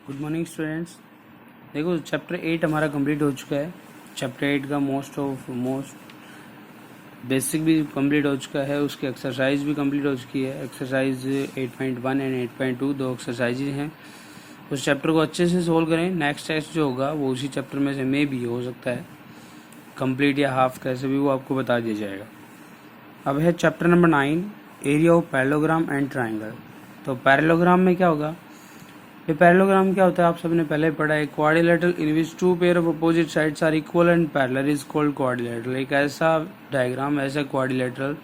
Good morning students. देखो chapter 8 हमारा complete हो चुका है। चैप्टर 8 का मोस्ट बेसिक भी कंप्लीट हो चुका है, उसकी एक्सरसाइज भी कंप्लीट हो चुकी है। एक्सरसाइज 8.1 एंड 8.2 दो एक्सरसाइजेज हैं। उस चैप्टर को अच्छे से सोल्व करें। नेक्स्ट टेस्ट जो होगा वो उसी चैप्टर में से में भी हो सकता है, कंप्लीट या हाफ, कैसे भी वो आपको बता दिया जाएगा। अब है chapter number 9, area of parallelogram and triangle. तो पैरेललोग्राम में क्या होगा? ये पैरेललोग्राम क्या होता है आप सबने पहले पढ़ा है। Quadrilateral in which two pair of opposite sides are equal and parallel is called quadrilateral. एक ऐसा डायग्राम, ऐसा क्वाड्रिलेटरल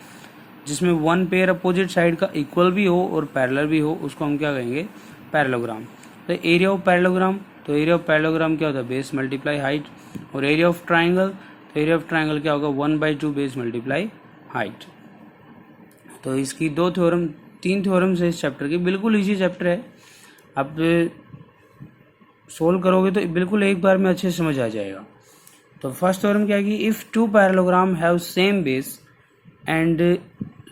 जिसमें वन पेयर अपोजिट साइड का इक्वल भी हो और पैरेलल भी हो, उसको हम क्या कहेंगे? पैरेललोग्राम। तो एरिया ऑफ पैरेललोग्राम, तो एरिया ऑफ पैरेललोग्राम क्या होता है? Base multiply height. और एरिया ऑफ ट्राइंगल, तो एरिया ऑफ ट्राइंगल क्या होगा? 1/2 बेस मल्टीप्लाई हाइट। तो इसकी तीन थ्योरम्स है इस चैप्टर की। बिल्कुल इजी चैप्टर है, आप सोल्व करोगे तो बिल्कुल एक बार में अच्छे से समझ आ जाएगा। तो फर्स्ट थ्योरम क्या है कि if two parallelogram have same base and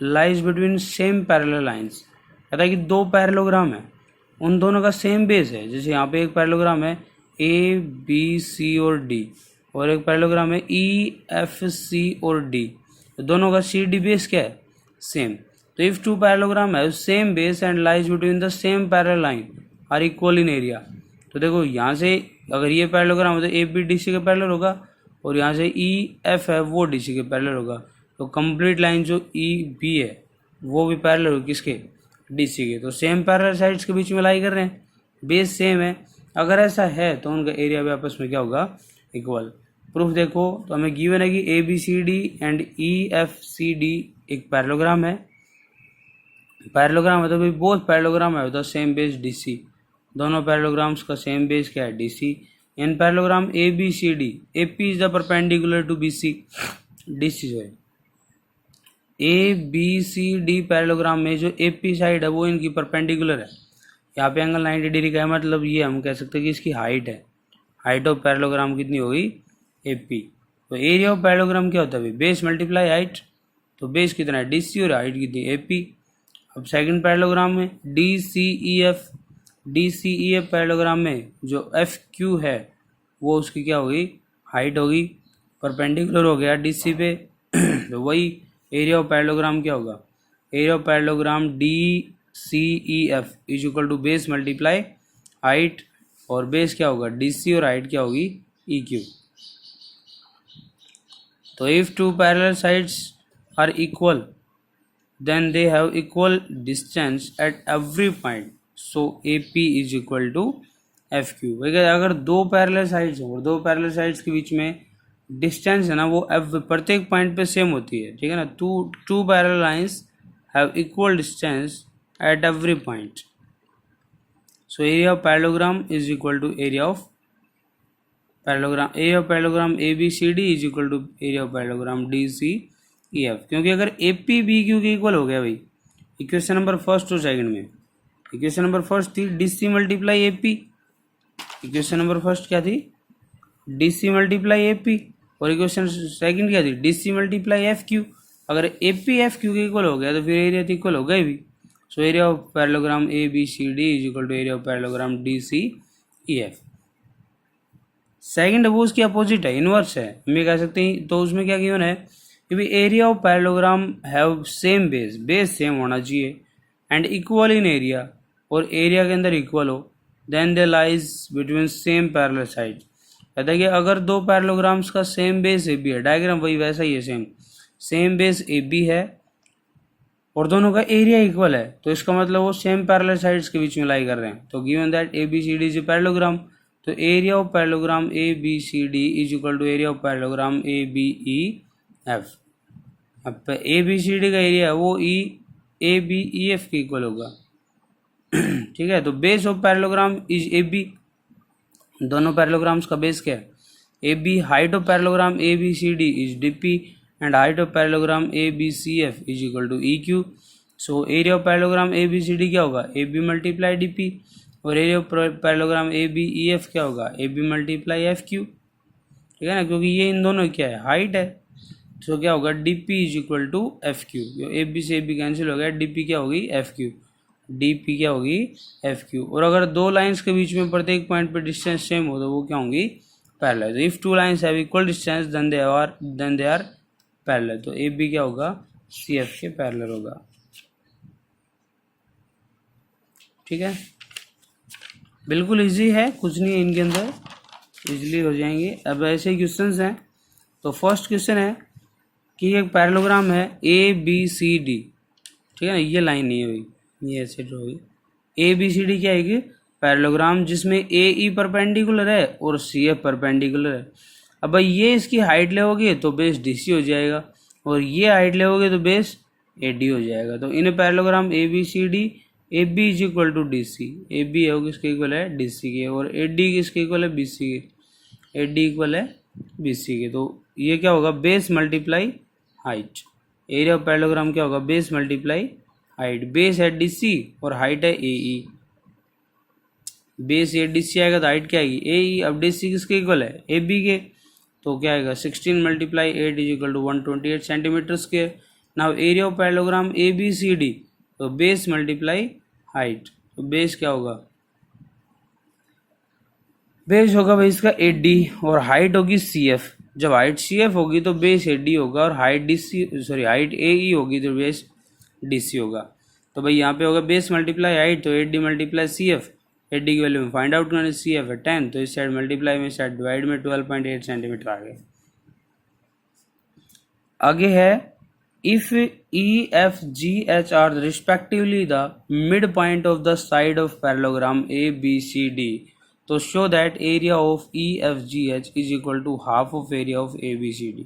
lies between same parallel lines. कहता है कि दो पैरेललोग्राम है, उन दोनों का सेम बेस है। जैसे यहाँ पे एक पैरेललोग्राम है ए बी सी और डी, और एक पैरेललोग्राम है ई एफ सी और डी। तो दोनों का सी डी बेस क्या है? सेम। तो if two parallelogram have same base and lies between the same parallel line are equal in area. तो देखो यहाँ से अगर ये पैरेललोग्राम हो तो ए बी डी सी के पैरेलल होगा, और यहाँ से ई एफ है वो डी सी के पैरेलल होगा। तो कंप्लीट लाइन जो ई बी है वो भी पैरेलल होगी किसके? डी सी के। तो सेम पैरेलल साइड्स के बीच में लाई कर रहे हैं, बेस सेम है। अगर ऐसा है तो उनका एरिया भी आपस में क्या होगा? इक्वल। प्रूफ देखो तो हमें गिवन है कि A B C D and E F C D एक पैरेललोग्राम है। पैरेललोग्राम है तो भाई बोथ पैरेललोग्राम है the same base D C. दोनों पैरेललोग्राम्स का सेम बेस क्या है? D C. In parallelogram A B C D, A P is the perpendicular to B C, D C जो है A B C D parallelogram में जो A P side है वो इनकी परपेंडिकुलर है। यहाँ पे एंगल 90 डिग्री का है, मतलब ये हम कह सकते हैं कि इसकी हाइट है। हाइट ऑफ पैरेललोग्राम कितनी होगी? A P. तो एरिया ऑफ पैरेललोग्राम क्या होता है? Base multiply height. तो बेस कितना है? डी सी, और हाइट कितनी? A P. अब सेकंड पैरेललोग्राम में D C E F, D C E F parallelogram में जो एफ क्यू है वो उसकी क्या होगी? हाइट होगी, परपेंडिकुलर हो गया डी सी पे। तो वही एरिया ऑफ पैरेललोग्राम क्या होगा? Area of parallelogram D C E F is equal to base multiply height, और बेस क्या होगा? डी सी, और हाइट क्या होगी? E Q. तो if two parallel sides are equal then they have equal distance at every point, so AP is equal to FQ। अगर दो parallel sides हैं और दो पैरेलल साइड्स के बीच में डिस्टेंस है ना वो प्रत्येक पॉइंट पे सेम होती है, ठीक है ना। Two parallel lines have equal distance at every point, so area of parallelogram is equal to area of parallelogram A B C D is equal to area of parallelogram D C E F. क्योंकि अगर A P B Q के equal हो गया भाई, equation number first और second में, equation number first थी D C multiply A P, equation number first क्या थी? D C multiply A P, और इक्वेशन सेकंड क्या थी? D C multiply F Q. अगर ए पी एफ क्यू के इक्वल हो गया तो फिर एरिया तो इक्वल हो गए भी। So area of parallelogram A B C D is equal to area of parallelogram D C E F. Second वो उसकी अपोजिट है, इनवर्स है, हम ये कह सकते हैं। तो उसमें क्या गिवन है कि भी area of parallelogram have same base, base same होना चाहिए, एंड इक्वल इन एरिया, और एरिया के अंदर इक्वल हो, then they lies between same parallel side. कहता है कि अगर दो पैरेललोग्राम्स का सेम बेस ए बी है, डायग्राम वही वैसा ही है, सेम बेस ए बी है और दोनों का एरिया इक्वल है, तो इसका मतलब वो सेम पैरेलल साइड्स के बीच में लाई कर रहे हैं। तो given that A B C D is a parallelogram, तो area of parallelogram A B C D is equal to area of parallelogram A B E F. अब ए बी सी डी का area है वो E A B E F के equal होगा, ठीक है। तो base of parallelogram is A B, दोनों पैरेललोग्राम्स का बेस क्या है? A B. Height of parallelogram A B C D is D P, and height of parallelogram A B C F is equal to E Q. So area of parallelogram A B C D क्या होगा? A B multiply D P, और area of parallelogram A B E F क्या होगा? A B multiply F Q, ठीक है ना, क्योंकि ये इन दोनों क्या है? हाइट है। तो क्या होगा? D P is equal to F Q. A B से ए बी कैंसिल हो गया, डी पी क्या होगी? F Q. डी पी क्या होगी एफ क्यू। और अगर दो लाइंस के बीच में प्रत्येक पॉइंट पे डिस्टेंस सेम हो तो वो क्या होंगी parallel. If two lines have equal distance then they are parallel. तो ए बी क्या होगा सी एफ के पैरेलल होगा। ठीक है, बिल्कुल इजी है, कुछ नहीं है इनके अंदर, इजीली हो जाएंगे। अब ऐसे क्वेश्चंस हैं। तो फर्स्ट क्वेश्चन है कि एक पैरेललोग्राम है ए बी सी डी। ठीक है ना, ये लाइन नहीं है भाई, ये ऐसे ड्रॉ होगी। ए बी सी डी क्या है कि पैरेललोग्राम जिसमें ए ई परपेंडिकुलर है और सी एफ परपेंडिकुलर है। अब भाई ये इसकी हाइट लेओगे तो बेस डी सी हो जाएगा, और ये हाइट लेओगे तो बेस ए डी हो जाएगा। तो in parallelogram A B C D, A B is equal to D C, A B है वो किसके इक्वल है डी सी के, और ए डी किसके इक्वल है बी सी के, ए डी इक्वल है बी सी के। तो ये क्या होगा base multiply height. Area of parallelogram क्या होगा बेस मल्टीप्लाई हाइट। बेस है डी सी और हाइट है ए ई। बेस ए डी सी आएगा तो हाइट क्या आएगी ए ई। अब डी सी किसके इक्वल है ए बी के, तो क्या आएगा 16 multiply 8 is equal to 128 centimetre square. Now area of parallelogram A B C D, तो बेस मल्टीप्लाई हाइट। तो बेस क्या होगा बेस होगा भाई इसका ए डी और हाइट होगी सी एफ। जब हाइट सी एफ होगी तो बेस ए डी होगा, और height D C sorry height A E होगी तो बेस डी सी होगा। तो भाई यहाँ पे होगा बेस मल्टीप्लाई हाइट, तो A D multiply C F. A D की वैल्यू में फाइंड आउट करना, सी एफ है 10, तो इस साइड मल्टीप्लाई में इस साइड डिवाइड में 12.8 सेंटीमीटर आ गए। आगे है if E F G H are respectively the mid point of the side of parallelogram A B C D, तो show that area of E F G H is equal to half of area of A B C D.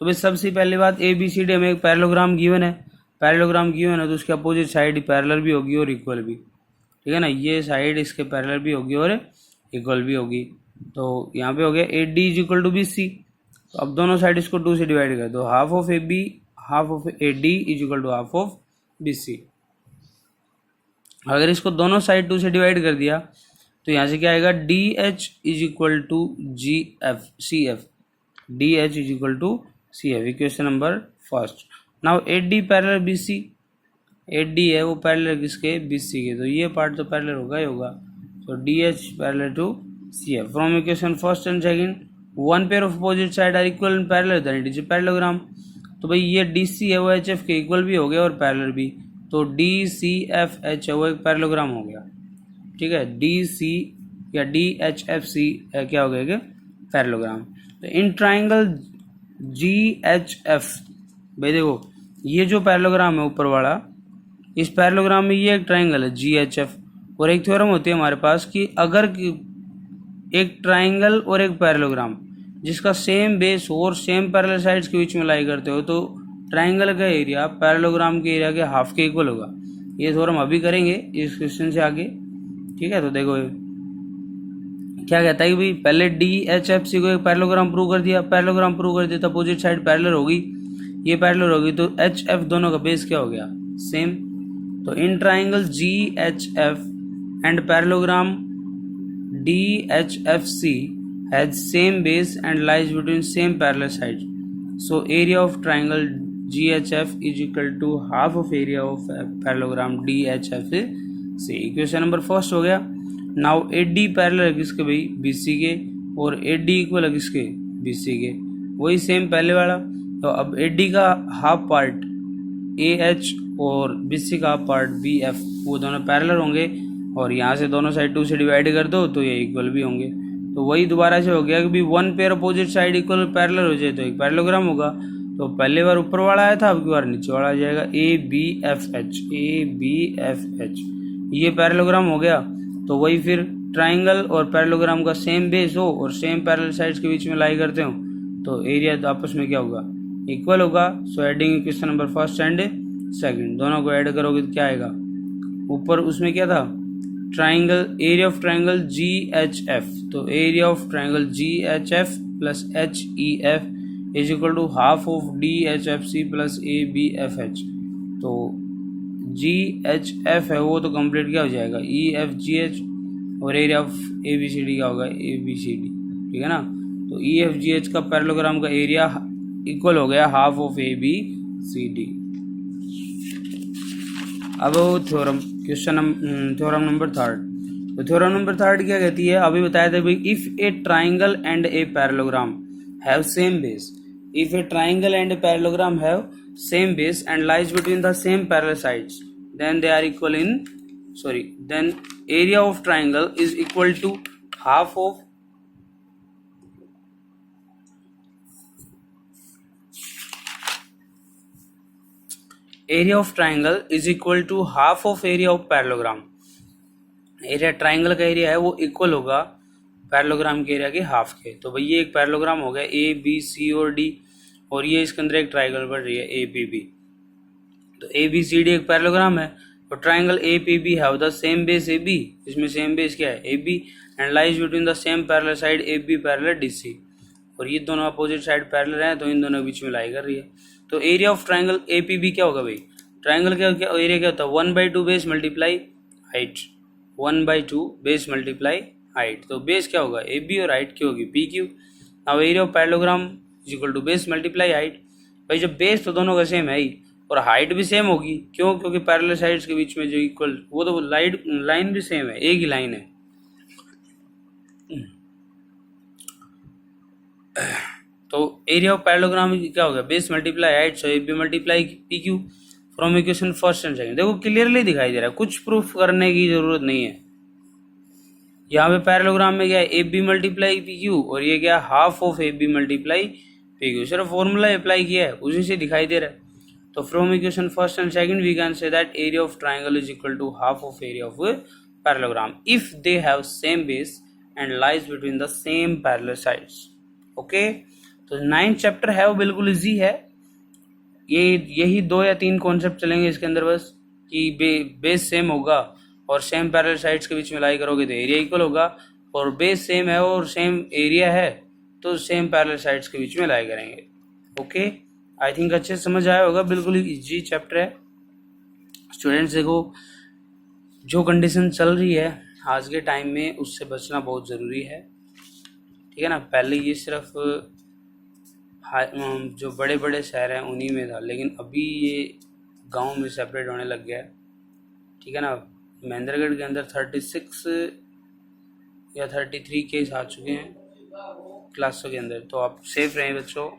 तो भाई सबसे पहली बात ए B C D हमें एक parallelogram given है, parallelogram given है तो उसके अपोजिट साइड पैरेलल भी होगी और इक्वल भी। ठीक है ना, ये साइड इसके पैरेलल भी होगी और इक्वल भी होगी। तो यहाँ पे हो गया A D is equal to B C. तो अब दोनों साइड इसको 2 से डिवाइड कर दो, half of A B half of A D is equal to half of B C. अगर इसको दोनों साइड 2 से डिवाइड कर दिया तो यहाँ से क्या आएगा D H is equal to G F C F, D H is equal to C F. Equation number first. Now A D parallel B C, A D है वो पैरेलल किसके बी सी के, तो ये पार्ट तो parallel होगा ही होगा। तो D H parallel to C F. From equation first and second one pair of opposite side are equal and parallel then it is a parallelogram. तो भाई ये डी सी है वो एच एफ के इक्वल भी हो गया और पैरेलल भी, तो डी सी एफ एच है वो एक पैरेललोग्राम हो गया। ठीक है, डी सी या डी एच एफ सी क्या हो गया पैरेललोग्राम। तो in triangle G H F, भाई देखो ये जो पैरेललोग्राम है ऊपर वाला, इस पैरेललोग्राम में ये एक ट्राइंगल है जी एच एफ, और एक थ्योरम होती है हमारे पास कि अगर एक ट्राइंगल और एक पैरेललोग्राम जिसका सेम बेस हो और सेम पैरेलल साइड्स के बीच में लाई करते हो तो ट्राइंगल का एरिया पैरेललोग्राम के एरिया के हाफ के इक्वल होगा। ये थ्योरम अभी करेंगे इस क्वेश्चन से आगे। ठीक है, तो देखो क्या कहता है कि भाई पहले डी एच एफ सी को एक पैरेललोग्राम प्रूव कर दिया, पैरेललोग्राम प्रूव कर दिया तो अपोजिट साइड पैरेलल होगी, ये पैरेलल होगी, तो एच एफ दोनों का बेस क्या हो गया सेम। तो in triangle G H F and parallelogram D H F C has same base and lies between same parallel side, so area of triangle G H F is equal to half of area of parallelogram D H F C. Equation number first हो गया। Now A D parallel है किसके भाई B C के, और A D equal है किसके B C के, वही सेम पहले वाला। तो अब ए डी का हाफ पार्ट ए एच और बी सी का हाफ पार्ट बी एफ, वो दोनों पैरेलल होंगे, और यहाँ से दोनों साइड 2 से डिवाइड कर दो तो ये इक्वल भी होंगे। तो वही दोबारा से हो गया कि भी one pair opposite side equal parallel हो जाए तो एक पैरेललोग्राम होगा। तो पहले बार ऊपर वाला आया था, अब की बार नीचे वाला आ जाएगा A B F H, A B F H, ये पैरेललोग्राम हो गया। तो वही फिर ट्राइंगल और पैरेललोग्राम का सेम बेस हो और सेम पैरेलल साइड्स के बीच में लाई करते हो तो एरिया तो आपस में क्या होगा इक्वल होगा। So adding question number first and second दोनों को ऐड करोगे तो क्या आएगा, ऊपर उसमें क्या था triangle, area of triangle G H F, तो area of triangle G H F plus H E F is equal to half of D H F C plus A B F H. तो G H F है वो तो complete क्या हो जाएगा E F G H, और area of A B C D क्या होगा ए बी सी डी। ठीक है ना, तो ई एफ जी एच का पैरेललोग्राम का एरिया इक्वल हो गया half of A B C D. अब थ्योरम थ्योरम नंबर थर्ड। तो थ्योरम नंबर थर्ड क्या कहती है, अभी बताया था भाई, if a triangle and a parallelogram have same base, if a triangle and a parallelogram have same base and lies between the same parallel sides, then they are equal in then area of triangle is equal to half of area of triangle is equal to half of area of parallelogram। Area triangle का area है वो equal होगा parallelogram के area के half के। तो भाई ये एक पैरेललोग्राम हो गया ए बी सी और डी, और ये इसके अंदर एक ट्राइंगल बढ़ रही है ए पी बी। तो ए बी सी डी एक पैरेललोग्राम है, और triangle A P B have the same base A B, इसमें सेम बेस क्या है A B, and lies between the same parallel side A B parallel D C, और ये दोनों opposite side parallel हैं तो इन दोनों के बीच में लाई कर रही है। तो area of triangle A P B क्या होगा भाई, ट्राइंगल क्या एरिया क्या होता है 1/2 base multiply height, 1/2 base multiply height. तो बेस क्या होगा ए बी और हाइट क्या होगी पी क्यू। अब area of parallelogram is equal to base multiply height. भाई जब बेस तो दोनों का सेम है ही और हाइट भी सेम होगी, क्यों, क्योंकि पैरेलल साइड्स के बीच में जो इक्वल वो तो लाइन भी सेम है, एक ही लाइन है। तो एरिया ऑफ पैरेललोग्राम क्या होगा base multiply height, so A B multiply P Q from equation first and second. देखो क्लियरली दिखाई दे रहा है, कुछ प्रूफ करने की जरूरत नहीं है। यहाँ पे पैरेललोग्राम में क्या है A B multiply P Q, और ये क्या half of A B multiply P Q, सिर्फ फॉर्मूला अप्लाई किया है उसी से दिखाई दे रहा है। तो from equation first and second we can say that area of triangle is equal to half of area of parallelogram if they have same base and lies between the same parallel sides. Okay, तो 9th chapter है वो बिल्कुल easy है। यही 2 या 3 concept चलेंगे इसके अंदर बस, कि बेस सेम होगा और सेम पैरेलल साइड्स के बीच में लाई करोगे तो एरिया इक्वल होगा, और बेस सेम है और सेम एरिया है तो सेम पैरेलल साइड्स के बीच में लाई करेंगे। ओके, आई थिंक अच्छे समझ आया होगा, बिल्कुल इजी चैप्टर है। स्टूडेंट्स देखो जो कंडीशन चल रही है आज के टाइम में उससे बचना बहुत ज़रूरी है, ठीक है ना। पहले ये सिर्फ जो बड़े बड़े शहर हैं उन्हीं में था, लेकिन अभी ये गांव में सेपरेट होने लग गया है, ठीक है ना। महेंद्रगढ़ के अंदर 36 या 33 केस आ चुके हैं क्लासों के अंदर। तो आप सेफ रहें बच्चों।